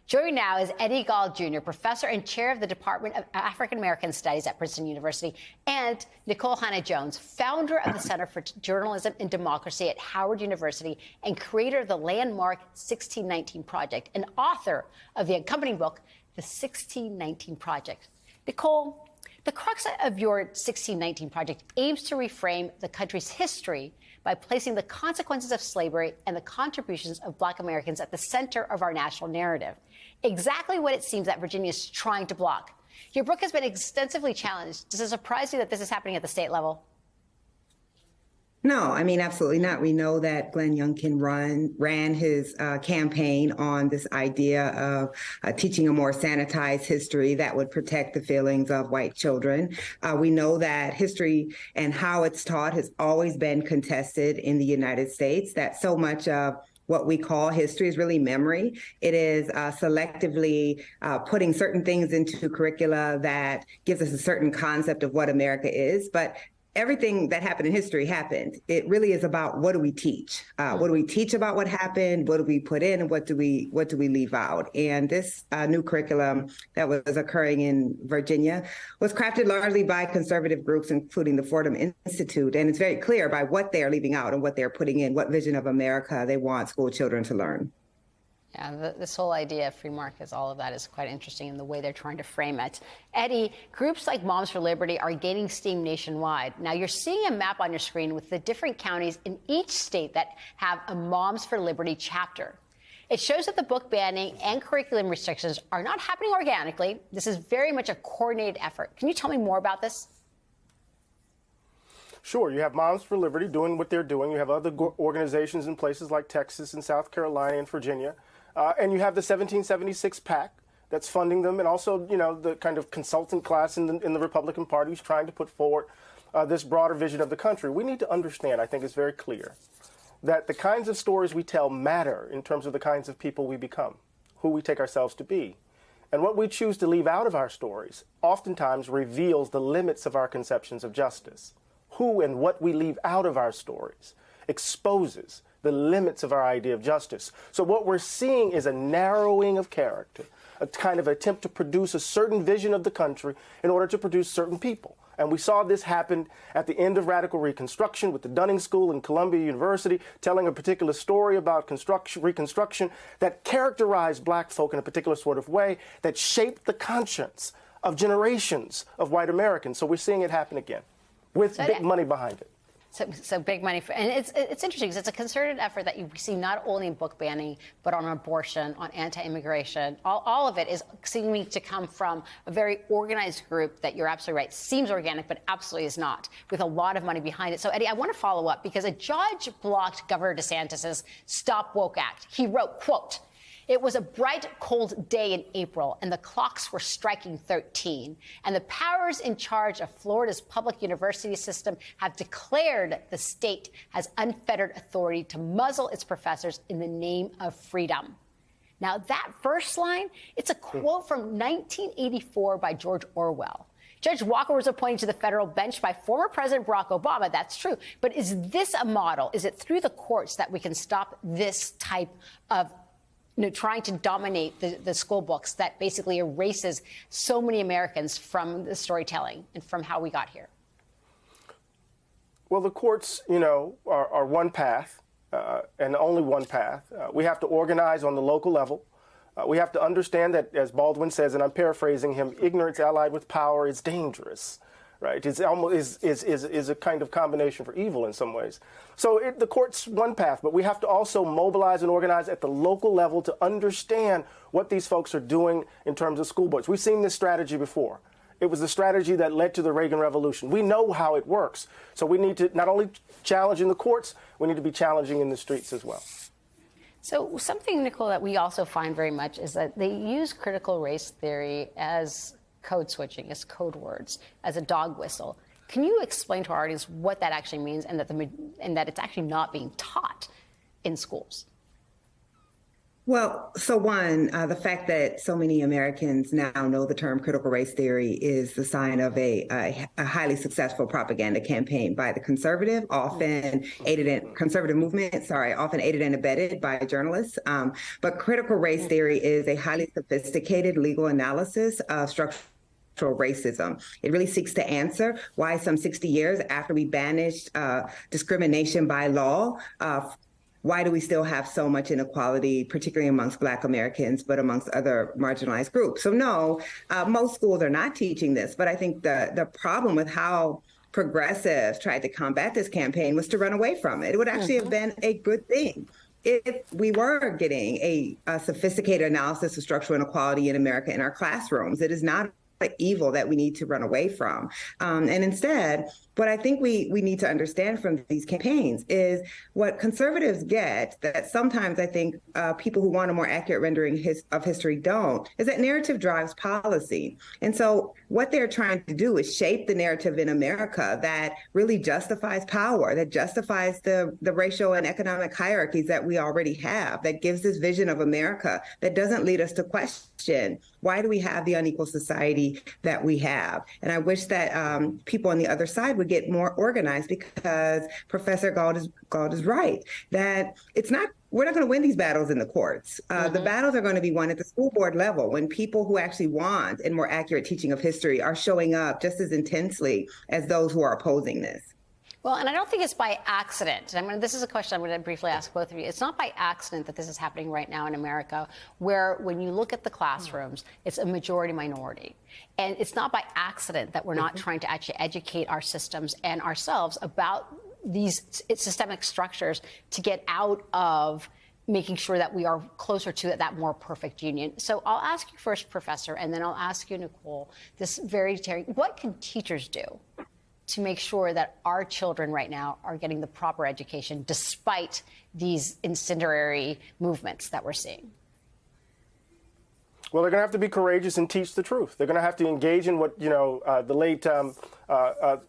Joining now is Eddie Gall Jr., professor and chair of the Department of African American Studies at Princeton University, and Nikole Hannah-Jones, founder of the Center for Journalism and Democracy at Howard University and creator of the landmark 1619 Project, and author of the accompanying book, The 1619 Project. Nikole, the crux of your 1619 Project aims to reframe the country's history by placing the consequences of slavery and the contributions of Black Americans at the center of our national narrative. Exactly what it seems that Virginia is trying to block. Your book has been extensively challenged. Does it surprise you that this is happening at the state level? No, I mean, absolutely not. We know that Glenn Youngkin ran his campaign on this idea of teaching a more sanitized history that would protect the feelings of white children. We know that history and how it's taught has always been contested in the United States, that so much of what we call history is really memory. It is selectively putting certain things into curricula that gives us a certain concept of what America is. But everything that happened in history happened. It really is about what do we teach? What do we teach about what happened? What do we put in, and what do we leave out? And this new curriculum that was occurring in Virginia was crafted largely by conservative groups, including the Fordham Institute. And it's very clear by what they are leaving out and what they're putting in, what vision of America they want school children to learn. Yeah, this whole idea of free markets, all of that is quite interesting in the way they're trying to frame it. Eddie, groups like Moms for Liberty are gaining steam nationwide. Now, you're seeing a map on your screen with the different counties in each state that have a Moms for Liberty chapter. It shows that the book banning and curriculum restrictions are not happening organically. This is very much a coordinated effort. Can you tell me more about this? Sure. You have Moms for Liberty doing what they're doing. You have other organizations in places like Texas and South Carolina and Virginia. And you have the 1776 PAC that's funding them, and also, you know, the kind of consultant class in the Republican Party who's trying to put forward this broader vision of the country. We need to understand, I think it's very clear, that the kinds of stories we tell matter in terms of the kinds of people we become, who we take ourselves to be. And what we choose to leave out of our stories oftentimes reveals the limits of our conceptions of justice. Who and what we leave out of our stories exposes the limits of our idea of justice. So what we're seeing is a narrowing of character, a kind of attempt to produce a certain vision of the country in order to produce certain people. And we saw this happen at the end of Radical Reconstruction with the Dunning School and Columbia University telling a particular story about Reconstruction that characterized Black folk in a particular sort of way that shaped the conscience of generations of white Americans. So we're seeing it happen again with big money behind it. So big money. And it's interesting because it's a concerted effort that you see not only in book banning, but on abortion, on anti-immigration. All of it is seeming to come from a very organized group that you're absolutely right, seems organic, but absolutely is not, with a lot of money behind it. So, Eddie, I want to follow up because a judge blocked Governor DeSantis's Stop Woke Act. He wrote, quote, "It was a bright, cold day in April, and the clocks were striking 13. And the powers in charge of Florida's public university system have declared the state has unfettered authority to muzzle its professors in the name of freedom." Now, that first line, it's a quote from 1984 by George Orwell. Judge Walker was appointed to the federal bench by former President Barack Obama. That's true. But is this a model? Is it through the courts that we can stop this type of trying to dominate the school books that basically erases so many Americans from the storytelling and from how we got here? Well, the courts, you know, are one path and only one path. We have to organize on the local level. We have to understand that, as Baldwin says, and I'm paraphrasing him, ignorance allied with power is dangerous. Right, it's almost is a kind of combination for evil in some ways. So the court's one path, but we have to also mobilize and organize at the local level to understand what these folks are doing in terms of school boards. We've seen this strategy before. It was the strategy that led to the Reagan Revolution. We know how it works. So we need to not only challenge in the courts, we need to be challenging in the streets as well. So something, Nikole, that we also find very much is that they use critical race theory as code switching, as code words, as a dog whistle. Can you explain to our audience what that actually means and that it's actually not being taught in schools? Well, so one, the fact that so many Americans now know the term critical race theory is the sign of a highly successful propaganda campaign by the conservative, conservative movement, sorry, often aided and abetted by journalists. But critical race theory is a highly sophisticated legal analysis of structural racism. It really seeks to answer why some 60 years after we banished discrimination by law, why do we still have so much inequality, particularly amongst Black Americans, but amongst other marginalized groups? So no, most schools are not teaching this, but I think the problem with how progressives tried to combat this campaign was to run away from it. It would actually have been a good thing if we were getting a sophisticated analysis of structural inequality in America in our classrooms. It is not evil that we need to run away from. And instead, what I think we need to understand from these campaigns is what conservatives get that sometimes I think people who want a more accurate rendering of history don't, is that narrative drives policy. And so what they're trying to do is shape the narrative in America that really justifies power, that justifies the racial and economic hierarchies that we already have, that gives this vision of America that doesn't lead us to question, why do we have the unequal society that we have? And I wish that people on the other side would get more organized, because Professor Gauld is right that we're not going to win these battles in the courts. The battles are going to be won at the school board level, when people who actually want a more accurate teaching of history are showing up just as intensely as those who are opposing this. Well, and I don't think it's by accident. This is a question I'm going to briefly ask both of you. It's not by accident that this is happening right now in America, where when you look at the classrooms, it's a majority minority. And it's not by accident that we're not trying to actually educate our systems and ourselves about these systemic structures to get out of making sure that we are closer to that more perfect union. So I'll ask you first, Professor, and then I'll ask you, Nicole, what can teachers do to make sure that our children right now are getting the proper education despite these incendiary movements that we're seeing? Well, they're going to have to be courageous and teach the truth. They're going to have to engage in what, the late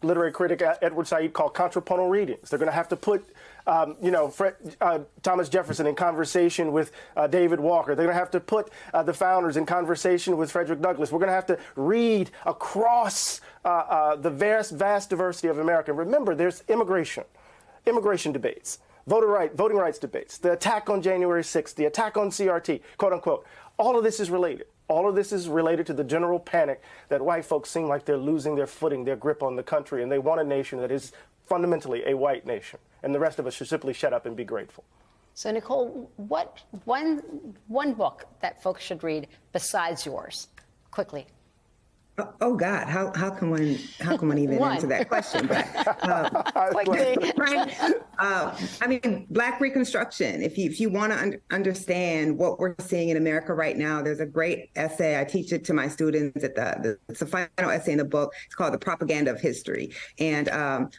literary critic Edward Said called contrapuntal readings. They're going to have to put, Thomas Jefferson in conversation with David Walker. They're going to have to put the founders in conversation with Frederick Douglass. We're going to have to read across the vast diversity of America. Remember, there's immigration debates, voting rights debates, the attack on January 6th, the attack on CRT, quote unquote. All of this is related. All of this is related to the general panic that white folks seem like they're losing their footing, their grip on the country, and they want a nation that is fundamentally a white nation. And the rest of us should simply shut up and be grateful. So, Nicole, what one book that folks should read besides yours, quickly? Oh God, how can one even answer that question? But Black Reconstruction. If you want to understand what we're seeing in America right now, there's a great essay. I teach it to my students it's the final essay in the book. It's called The Propaganda of History, and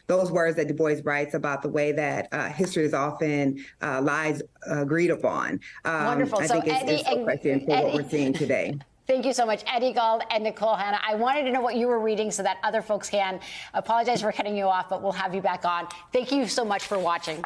those words that Du Bois writes about the way that history is often lies agreed upon. Wonderful. I think it's so prescient for what we're seeing today. Thank you so much, Eddie Gauld and Nicole Hanna. I wanted to know what you were reading so that other folks can. Apologize for cutting you off, but we'll have you back on. Thank you so much for watching.